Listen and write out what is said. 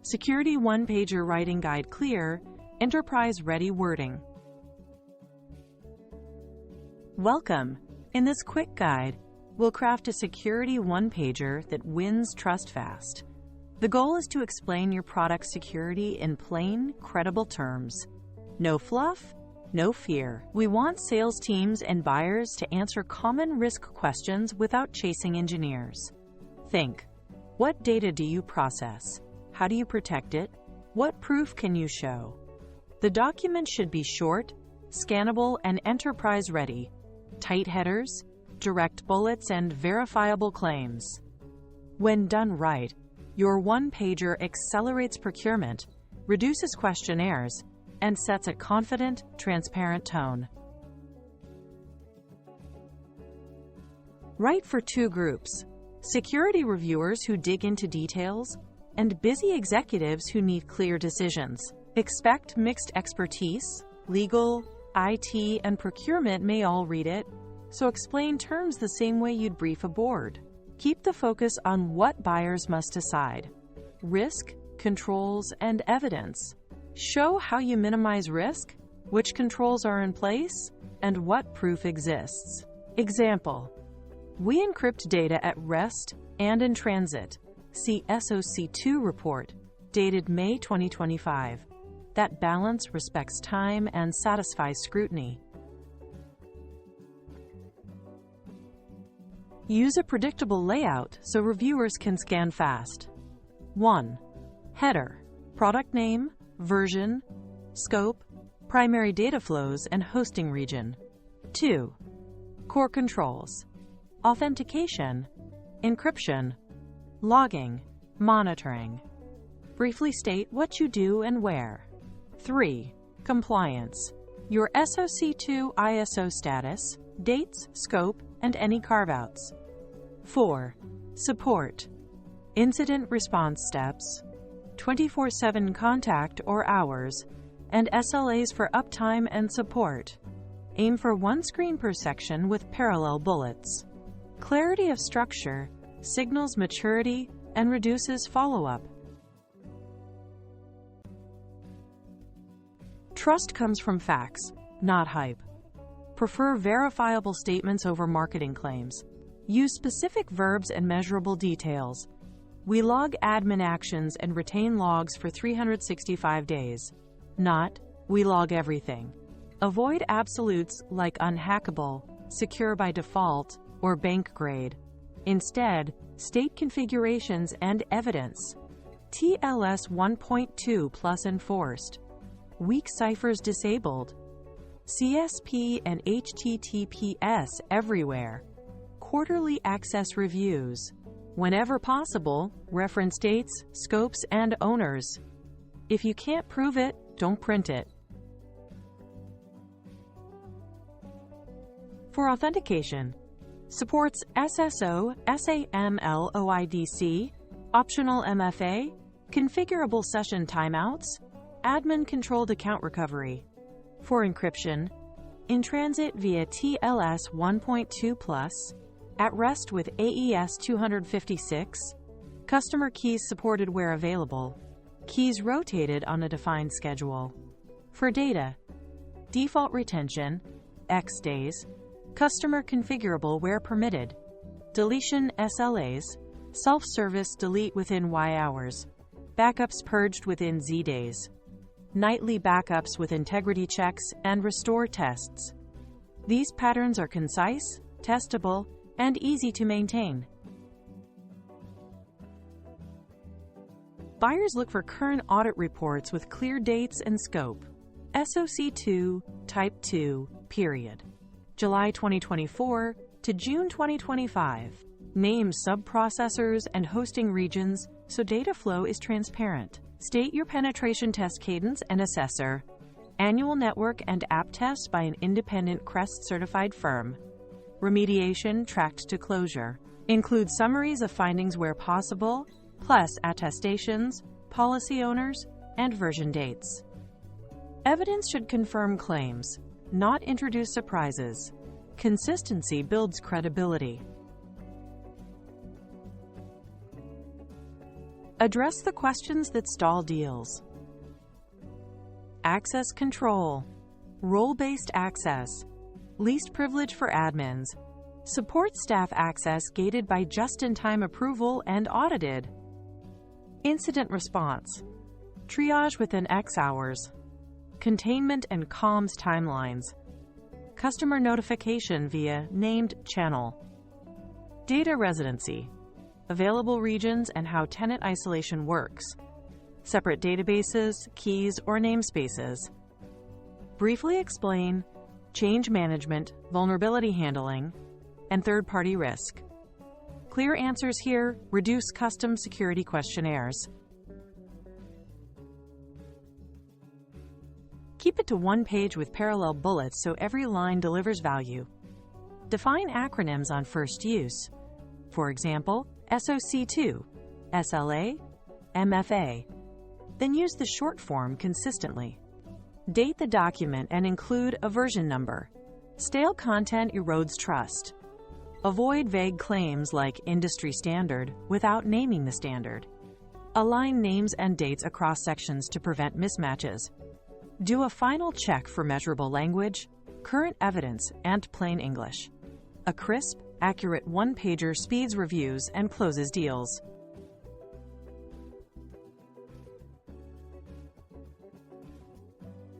Security one-pager writing guide clear, enterprise-ready wording. Welcome! In this quick guide, we'll craft a security one-pager that wins trust fast. The goal is to explain your product's security in plain, credible terms. No fluff, no fear. We want sales teams and buyers to answer common risk questions without chasing engineers. Think, what data do you process? How do you protect it? What proof can you show? The document should be short, scannable, and enterprise-ready. Tight headers, direct bullets, and verifiable claims. When done right, your one-pager accelerates procurement, reduces questionnaires, and sets a confident, transparent tone. Write for two groups: security reviewers who dig into details, and busy executives who need clear decisions. Expect mixed expertise. Legal, IT, and procurement may all read it, so explain terms the same way you'd brief a board. Keep the focus on what buyers must decide: risk, controls, and evidence. Show how you minimize risk, which controls are in place, and what proof exists. Example: we encrypt data at rest and in transit. See SOC2 report, dated May 2025. That balance respects time and satisfies scrutiny. Use a predictable layout so reviewers can scan fast. 1. Header: product name, version, scope, primary data flows, and hosting region. 2. Core controls: authentication, encryption, logging, monitoring. Briefly state what you do and where. 3. Compliance: your SOC2 ISO status, dates, scope, and any carve-outs. 4. Support: incident response steps, 24/7 contact or hours, and SLAs for uptime and support. Aim for one screen per section with parallel bullets. Clarity of structure signals maturity and reduces follow-up. Trust comes from facts, not hype. Prefer verifiable statements over marketing claims. Use specific verbs and measurable details. We log admin actions and retain logs for 365 days. Not, we log everything. Avoid absolutes like unhackable, secure by default, or bank grade. Instead, state configurations and evidence. TLS 1.2 plus enforced. Weak ciphers disabled. CSP and HTTPS everywhere. Quarterly access reviews. Whenever possible, reference dates, scopes, and owners. If you can't prove it, don't print it. For authentication, supports SSO, SAML-OIDC, optional MFA, configurable session timeouts, admin-controlled account recovery. For encryption, in transit via TLS 1.2+, at rest with AES 256, customer keys supported where available, keys rotated on a defined schedule. For data, default retention, X days, customer configurable where permitted, deletion SLAs, self-service delete within Y hours, backups purged within Z days, nightly backups with integrity checks and restore tests. These patterns are concise, testable, and easy to maintain. Buyers look for current audit reports with clear dates and scope. SOC2, Type 2, period. July 2024 to June 2025. Name subprocessors and hosting regions so data flow is transparent. State your penetration test cadence and assessor. Annual network and app tests by an independent CREST-certified firm. Remediation tracked to closure. Include summaries of findings where possible, plus attestations, policy owners, and version dates. Evidence should confirm claims, not introduce surprises. Consistency builds credibility. Address the questions that stall deals. Access control. Role-based access. Least privilege for admins. Support staff access gated by just-in-time approval and audited. Incident response. Triage within X hours. Containment and comms timelines. Customer notification via named channel. Data residency. Available regions and how tenant isolation works. Separate databases, keys, or namespaces. Briefly explain change management, vulnerability handling, and third-party risk. Clear answers here reduce custom security questionnaires. Keep it to one page with parallel bullets so every line delivers value. Define acronyms on first use. For example, SOC2, SLA, MFA. Then use the short form consistently. Date the document and include a version number. Stale content erodes trust. Avoid vague claims like industry standard without naming the standard. Align names and dates across sections to prevent mismatches. Do a final check for measurable language, current evidence, and plain English. A crisp, accurate one-pager speeds reviews and closes deals.